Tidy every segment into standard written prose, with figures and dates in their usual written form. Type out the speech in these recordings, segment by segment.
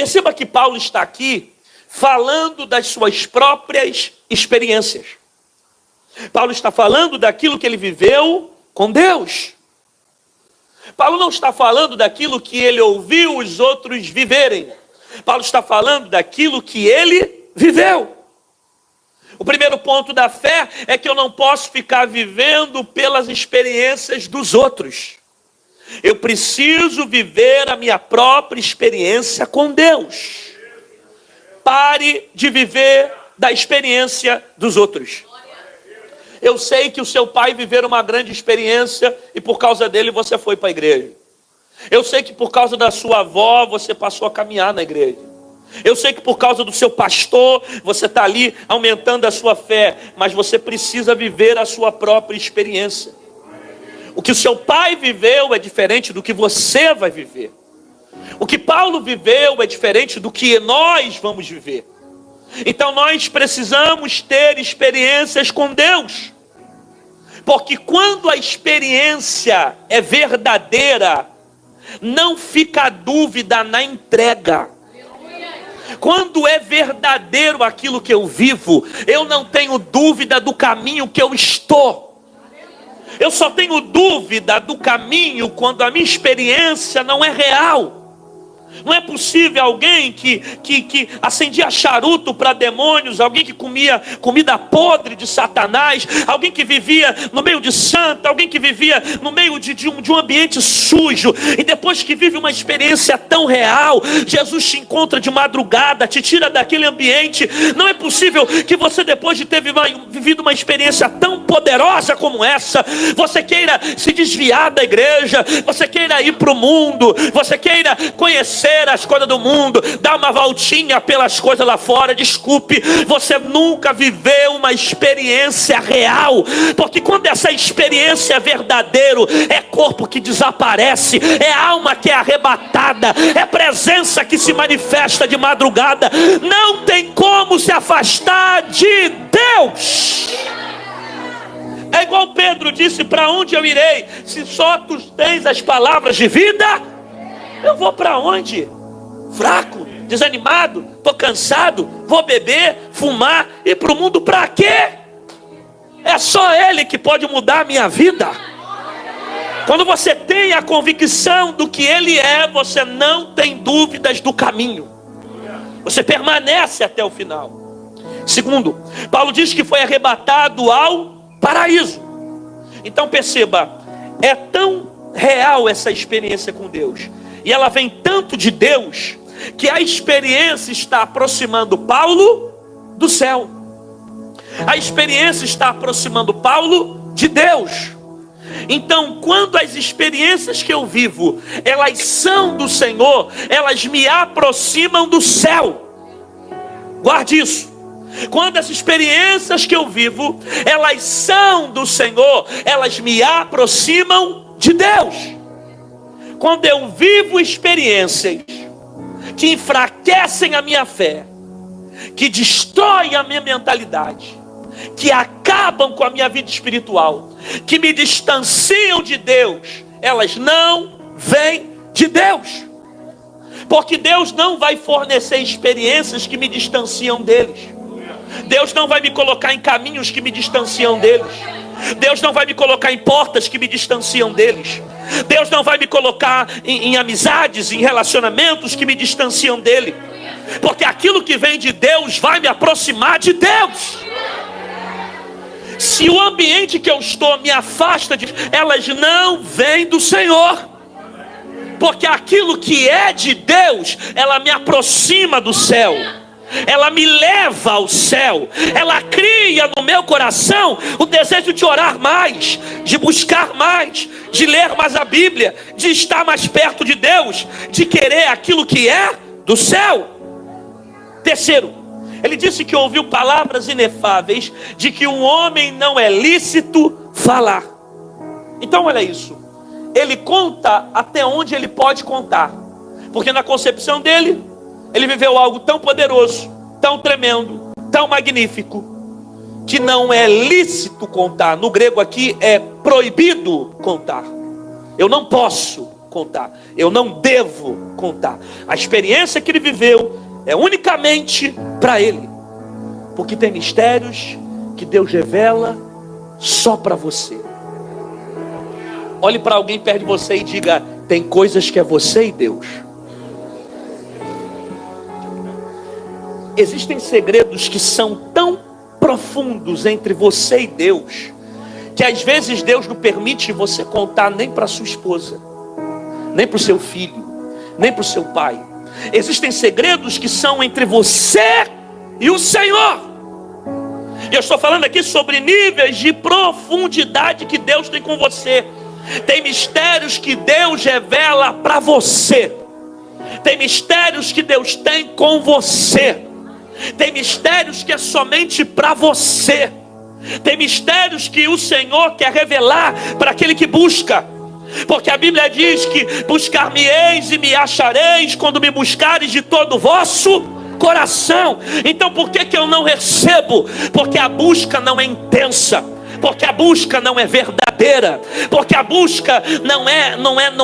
Perceba que Paulo está aqui falando das suas próprias experiências. Paulo está falando daquilo que ele viveu com Deus. Paulo não está falando daquilo que ele ouviu os outros viverem. Paulo está falando daquilo que ele viveu. O primeiro ponto da fé é que eu não posso ficar vivendo pelas experiências dos outros. Eu preciso viver a minha própria experiência com Deus. Pare de viver da experiência dos outros. Eu sei que o seu pai viveu uma grande experiência e por causa dele você foi para a igreja. Eu sei que por causa da sua avó você passou a caminhar na igreja. Eu sei que por causa do seu pastor você está ali aumentando a sua fé, mas você precisa viver a sua própria experiência. O que o seu pai viveu é diferente do que você vai viver. O que Paulo viveu é diferente do que nós vamos viver. Então nós precisamos ter experiências com Deus. Porque quando a experiência é verdadeira, não fica dúvida na entrega. Quando é verdadeiro aquilo que eu vivo, eu não tenho dúvida do caminho que eu estou. Eu só tenho dúvida do caminho quando a minha experiência não é real. Não é possível alguém que acendia charuto para demônios, alguém que comia comida podre de Satanás, alguém que vivia no meio de santa, alguém que vivia no meio de um ambiente sujo, e depois que vive uma experiência tão real, Jesus te encontra de madrugada, te tira daquele ambiente. Não é possível que você, depois de ter vivido uma experiência tão poderosa como essa, você queira se desviar da igreja, você queira ir para o mundo, você queira conhecer as coisas do mundo, dar uma voltinha pelas coisas lá fora. Desculpe, você nunca viveu uma experiência real, porque quando essa experiência é verdadeira, é corpo que desaparece, é alma que é arrebatada, é presença que se manifesta de madrugada. Não tem como se afastar de Deus. É igual Pedro disse: para onde eu irei? Se só tu tens as palavras de vida, eu vou para onde? Fraco, desanimado, estou cansado, vou beber, fumar, ir para o mundo para quê? É só Ele que pode mudar a minha vida. Quando você tem a convicção do que Ele é, você não tem dúvidas do caminho. Você permanece até o final. Segundo, Paulo diz que foi arrebatado ao paraíso. Então perceba, é tão real essa experiência com Deus, e ela vem tanto de Deus, que a experiência está aproximando Paulo do céu. A experiência está aproximando Paulo de Deus. Então, quando as experiências que eu vivo, elas são do Senhor, elas me aproximam do céu. Guarde isso. Quando as experiências que eu vivo, elas são do Senhor, elas me aproximam de Deus. Quando eu vivo experiências que enfraquecem a minha fé, que destroem a minha mentalidade, que acabam com a minha vida espiritual, que me distanciam de Deus, elas não vêm de Deus. Porque Deus não vai fornecer experiências que me distanciam deles. Deus não vai me colocar em caminhos que me distanciam deles. Deus não vai me colocar em portas que me distanciam deles. Deus não vai me colocar em amizades, em relacionamentos que me distanciam dele. Porque aquilo que vem de Deus vai me aproximar de Deus. Se o ambiente que eu estou me afasta de, elas não vêm do Senhor. Porque aquilo que é de Deus, ela me aproxima do céu. Ela me leva ao céu. Ela cria no meu coração o desejo de orar mais, de buscar mais, de ler mais a Bíblia, de estar mais perto de Deus, de querer aquilo que é do céu. Terceiro, ele disse que ouviu palavras inefáveis de que um homem não é lícito falar. Então olha isso, ele conta até onde ele pode contar, porque na concepção dele, ele viveu algo tão poderoso, tão tremendo, tão magnífico, que não é lícito contar. No grego aqui é proibido contar. Eu não posso contar. Eu não devo contar. A experiência que ele viveu é unicamente para ele. Porque tem mistérios que Deus revela só para você. Olhe para alguém perto de você e diga: tem coisas que é você e Deus. Existem segredos que são tão profundos entre você e Deus, que às vezes Deus não permite você contar nem para sua esposa, nem para o seu filho, nem para o seu pai. Existem segredos que são entre você e o Senhor. E eu estou falando aqui sobre níveis de profundidade que Deus tem com você. Tem mistérios que Deus revela para você. Tem mistérios que Deus tem com você. Tem mistérios que é somente para você. Tem mistérios que o Senhor quer revelar para aquele que busca. Porque a Bíblia diz que buscar-me-eis e me achareis quando me buscares de todo o vosso coração. Então por que eu não recebo? Porque a busca não é intensa. Porque a busca não é verdadeira. Porque a busca não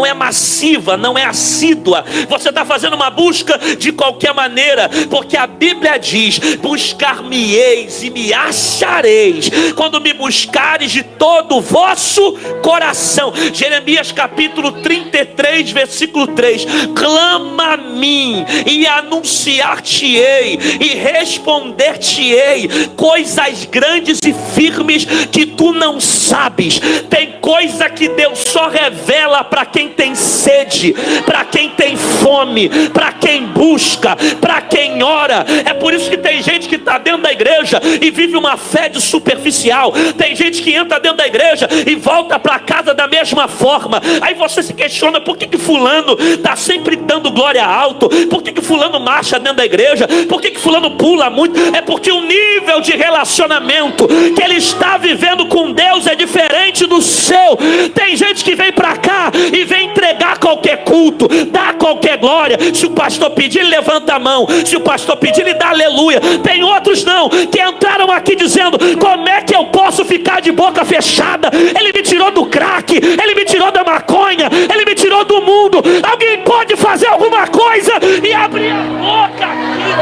é massiva, não é assídua. Você está fazendo uma busca de qualquer maneira. Porque a Bíblia diz: buscar-me-eis e me achareis quando me buscares de todo o vosso coração. Jeremias capítulo 33, versículo 3. Clama a mim e anunciar-te-ei e responder-te-ei coisas grandes e firmes que tu não sabes. Tem coisa que Deus só revela para quem tem sede, para quem tem fome, para quem busca, para quem ora. É por isso que tem gente que está dentro da igreja e vive uma fé de superficial. Tem gente que entra dentro da igreja e volta para casa da mesma forma. Aí você se questiona: por que fulano está sempre dando glória alto? Por que fulano marcha dentro da igreja? Por que fulano pula muito? É porque o nível de relacionamento que ele está vivendo com Deus é diferente do seu. Tem gente que vem para cá e vem entregar qualquer culto, dar qualquer glória. Se o pastor pedir, ele levanta a mão. Se o pastor pedir, ele dá aleluia. Tem outros não, que entraram aqui dizendo: como é que eu posso ficar de boca fechada? Ele me tirou do crack, ele me tirou da maconha, ele me tirou do mundo. Alguém pode fazer alguma coisa e abrir a boca aqui?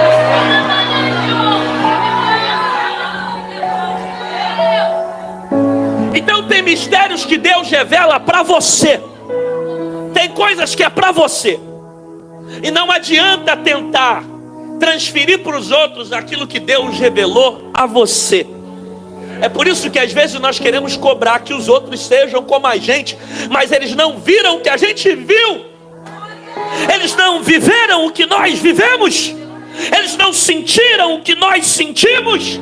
Então tem mistérios que Deus revela para você. Tem coisas que é para você. E não adianta tentar transferir para os outros aquilo que Deus revelou a você. É por isso que às vezes nós queremos cobrar que os outros sejam como a gente, mas eles não viram o que a gente viu. Eles não viveram o que nós vivemos. Eles não sentiram o que nós sentimos.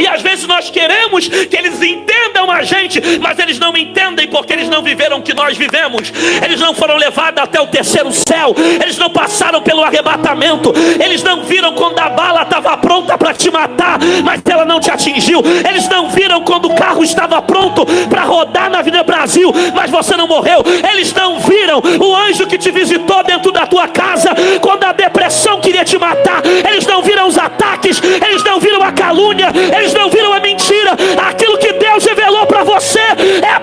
E às vezes nós queremos que eles entendam a gente, mas eles não entendem porque eles não viveram o que nós vivemos. Eles não foram levados até o terceiro céu. Eles não passaram pelo arrebatamento. Eles não viram quando a bala estava pronta para te matar, mas ela não te atingiu. Eles não viram quando o carro estava pronto para rodar na Avenida Brasil, mas você não morreu. Eles não viram o anjo que te visitou dentro da tua casa quando a depressão queria te matar. Eles não viram os ataques. Eles não viram a calúnia. Eles não viram a mentira. Aquilo que Deus revelou para você é